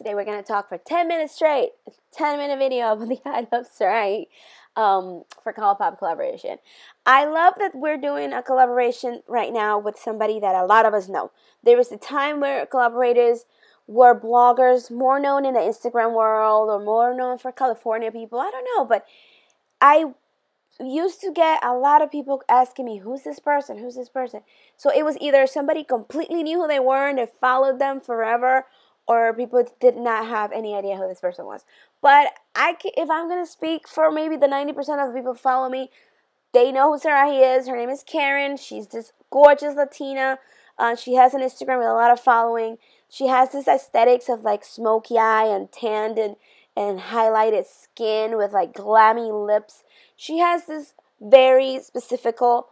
Today we're going to talk for 10 minutes straight. It's a 10-minute video of the I Love Sarai for ColourPop collaboration. I love that we're doing a collaboration right now with somebody that a lot of us know. There was a time where collaborators were bloggers, more known in the Instagram world or more known for California people. I don't know, but I used to get a lot of people asking me, who's this person? Who's this person? So it was either somebody completely knew who they were and they followed them forever, or people did not have any idea who this person was. But if I'm going to speak for maybe the 90% of the people who follow me, they know who Sarai is. Her name is Karen. She's this gorgeous Latina. She has an Instagram with a lot of following. She has this aesthetics of like smoky eye and tanned and highlighted skin with like glammy lips. She has this very specific look.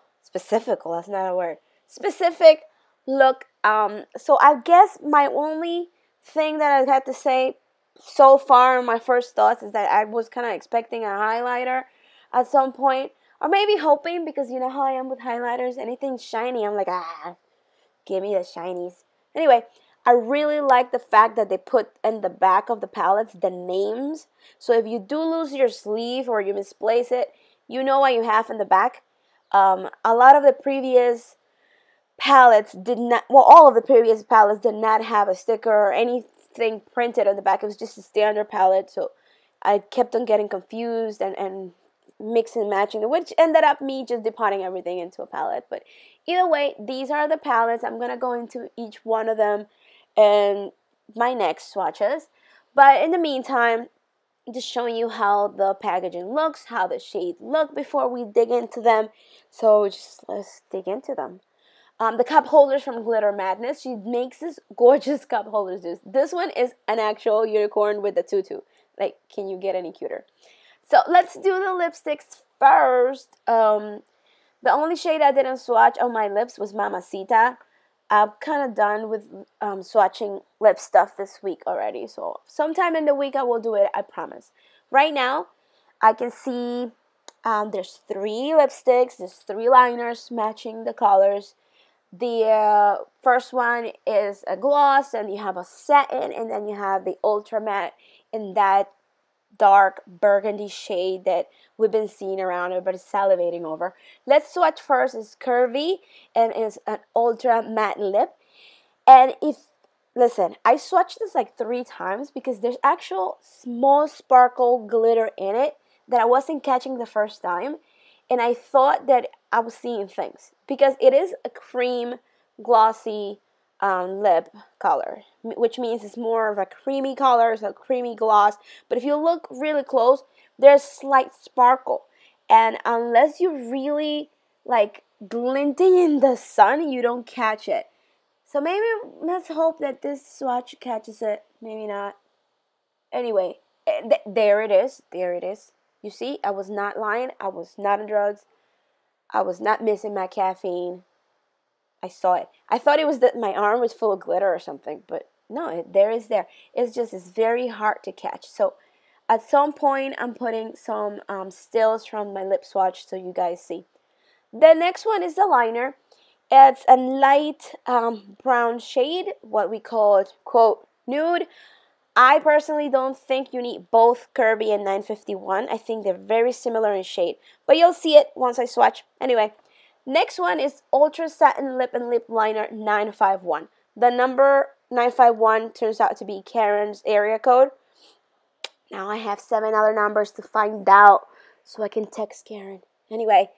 So I guess my only thing that I had to say so far in my first thoughts is that I was kind of expecting a highlighter at some point, or maybe hoping, because you know how I am with highlighters. Anything shiny, I'm like, give me the shinies. Anyway, I really like the fact that they put in the back of the palettes the names. So if you do lose your sleeve or you misplace it, you know what you have in the back. A lot of the previous palettes did not, well, all of the previous palettes did not have a sticker or anything printed on the back. It was just a standard palette. So I kept on getting confused and mixing and matching, which ended up me just depotting everything into a palette. But either way, these are the palettes. I'm going to go into each one of them in my next swatches. But in the meantime, just showing you how the packaging looks, how the shades look before we dig into them. So just let's dig into them. The cup holders from Glitter Madness. She makes this gorgeous cup holders. This one is an actual unicorn with a tutu. Like, can you get any cuter? So let's do the lipsticks first. The only shade I didn't swatch on my lips was Mamacita. I'm kind of done with swatching lip stuff this week already. So sometime in the week I will do it, I promise. Right now, I can see there's 3 lipsticks. There's 3 liners matching the colors. The first one is a gloss, and you have a satin, and then you have the ultra matte in that dark burgundy shade that we've been seeing around, everybody's salivating over. Let's swatch first. Is Curvy, and it's an ultra matte lip. And listen, I swatched this like 3 times because there's actual small sparkle glitter in it that I wasn't catching the first time. And I thought that I was seeing things because it is a cream glossy lip color, which means it's more of a creamy color, it's a creamy gloss. But if you look really close, there's slight sparkle. And unless you're really like glinting in the sun, you don't catch it. So maybe let's hope that this swatch catches it. Maybe not. Anyway, there it is. There it is. You see, I was not lying. I was not on drugs. I was not missing my caffeine. I saw it. I thought it was that my arm was full of glitter or something, but no, there is there. It's very hard to catch. So at some point, I'm putting some stills from my lip swatch so you guys see. The next one is the liner. It's a light brown shade, what we call, quote, nude. I personally don't think you need both Curvy and 951. I think they're very similar in shade. But you'll see it once I swatch. Anyway, next one is Ultra Satin Lip and Lip Liner 951. The number 951 turns out to be Karen's area code. Now I have 7 other numbers to find out so I can text Karen. Anyway,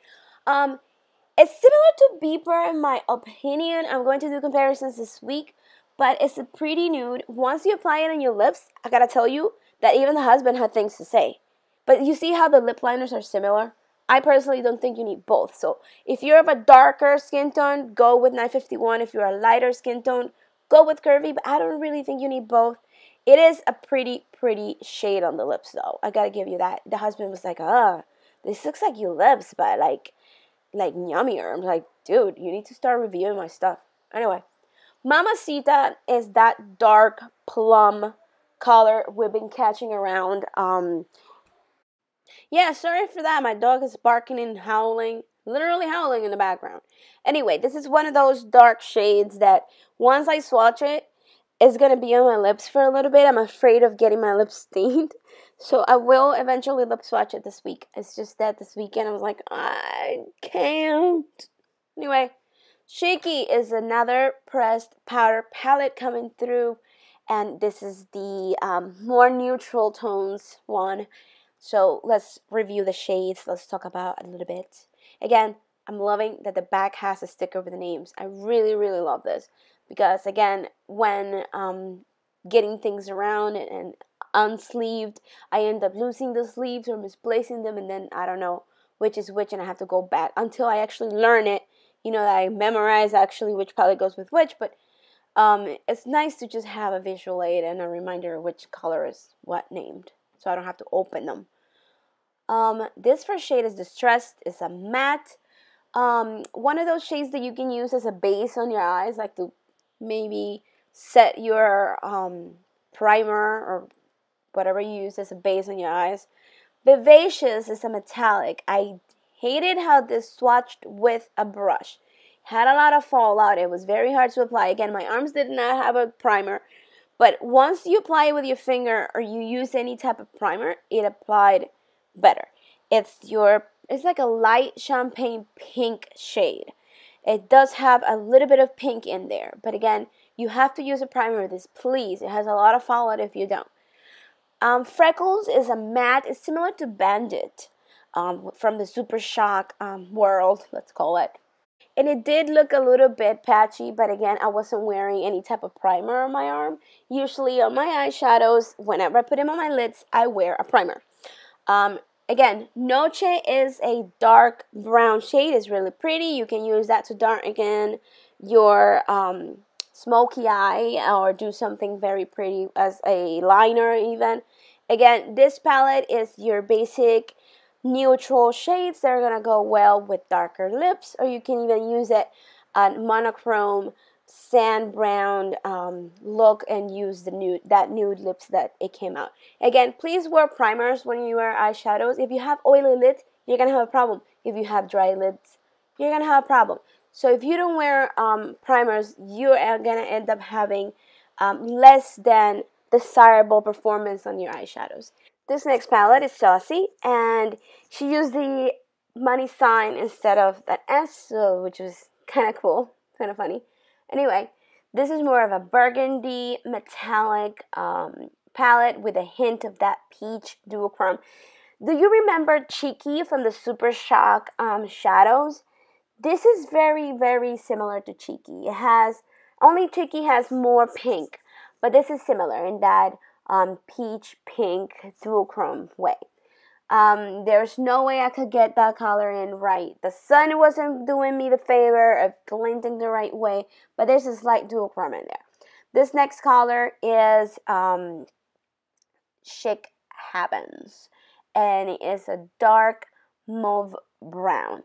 it's similar to Beeper in my opinion. I'm going to do comparisons this week. But it's a pretty nude. Once you apply it on your lips, I gotta tell you that even the husband had things to say. But you see how the lip liners are similar? I personally don't think you need both. So if you're of a darker skin tone, go with 951. If you're a lighter skin tone, go with Curvy. But I don't really think you need both. It is a pretty shade on the lips, though. I gotta give you that. The husband was like, this looks like your lips, but like yummier. I'm like, dude, you need to start reviewing my stuff. Anyway. Mamacita is that dark plum color we've been catching around. Yeah, sorry for that. My dog is barking and howling, literally howling in the background. Anyway, this is one of those dark shades that once I swatch it, is going to be on my lips for a little bit. I'm afraid of getting my lips stained. So I will eventually lip swatch it this week. It's just that this weekend I was like, I can't. Anyway, Shiki is another pressed powder palette coming through. And this is the more neutral tones one. So let's review the shades. Let's talk about a little bit. Again, I'm loving that the back has a sticker with the names. I really, really love this. Because, again, when getting things around and unsleeved, I end up losing the sleeves or misplacing them, and then I don't know which is which, and I have to go back until I actually learn it. You know, that I memorize actually which palette goes with which, but it's nice to just have a visual aid and a reminder of which color is what named, so I don't have to open them. This first shade is Distressed. It's a matte. One of those shades that you can use as a base on your eyes, like to maybe set your primer or whatever you use as a base on your eyes. Vivacious is a metallic. I hated how this swatched with a brush. Had a lot of fallout. It was very hard to apply. Again, my arms did not have a primer, but once you apply it with your finger or you use any type of primer, it applied better. It's like a light champagne pink shade. It does have a little bit of pink in there, but again, you have to use a primer with this, please. It has a lot of fallout if you don't. Freckles is a matte. It's similar to Bandit from the Super Shock world, let's call it. And it did look a little bit patchy, but again, I wasn't wearing any type of primer on my arm. Usually on my eyeshadows, whenever I put them on my lids, I wear a primer. Again, Noche is a dark brown shade. It's really pretty. You can use that to darken your smoky eye or do something very pretty as a liner even. Again, this palette is your basic neutral shades that are going to go well with darker lips, or you can even use it on monochrome sand brown look and use the nude lips that it came out. Again, please wear primers when you wear eyeshadows. If you have oily lids, you're going to have a problem. If you have dry lids, you're going to have a problem. So if you don't wear primers, you are going to end up having less than desirable performance on your eyeshadows. This next palette is Saucy, and she used the money sign instead of that S, which was kind of cool, kind of funny. Anyway, this is more of a burgundy metallic palette with a hint of that peach duochrome. Do you remember Cheeky from the Super Shock shadows? This is very, very similar to Cheeky. Only Cheeky has more pink, but this is similar in that peach pink duochrome way. There's no way I could get that color in right. The sun wasn't doing me the favor of glinting the right way, but there's a slight duochrome in there. This next color is Chic Happens, and it is a dark mauve brown.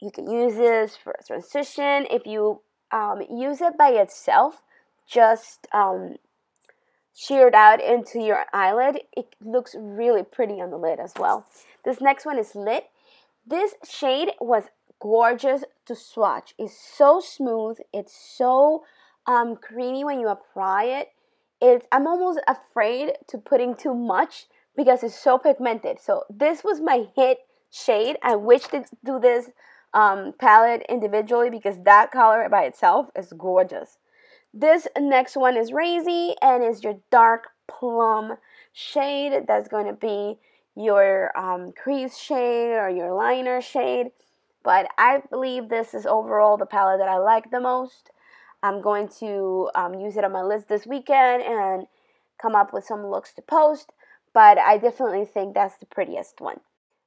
You can use this for a transition. If you use it by itself, just sheared out into your eyelid, it looks really pretty on the lid as well. This next one is Lit. This shade was gorgeous to swatch. It's so smooth. It's so creamy when you apply it. I'm almost afraid to putting too much because it's so pigmented. So this was my hit shade. I wish to do this palette individually because that color by itself is gorgeous. This next one is Razy, and is your dark plum shade. That's going to be your crease shade or your liner shade. But I believe this is overall the palette that I like the most. I'm going to use it on my list this weekend and come up with some looks to post. But I definitely think that's the prettiest one.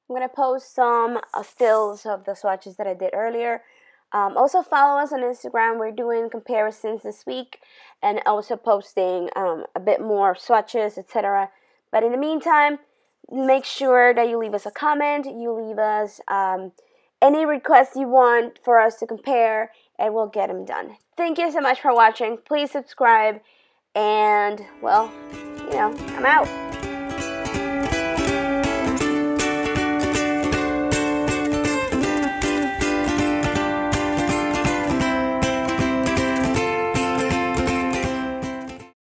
I'm going to post some stills of the swatches that I did earlier. Also follow us on Instagram. We're doing comparisons this week and also posting a bit more swatches, etc. But in the meantime, make sure that you leave us a comment. You leave us any requests you want for us to compare, and we'll get them done. Thank you so much for watching. Please subscribe, and well, I'm out.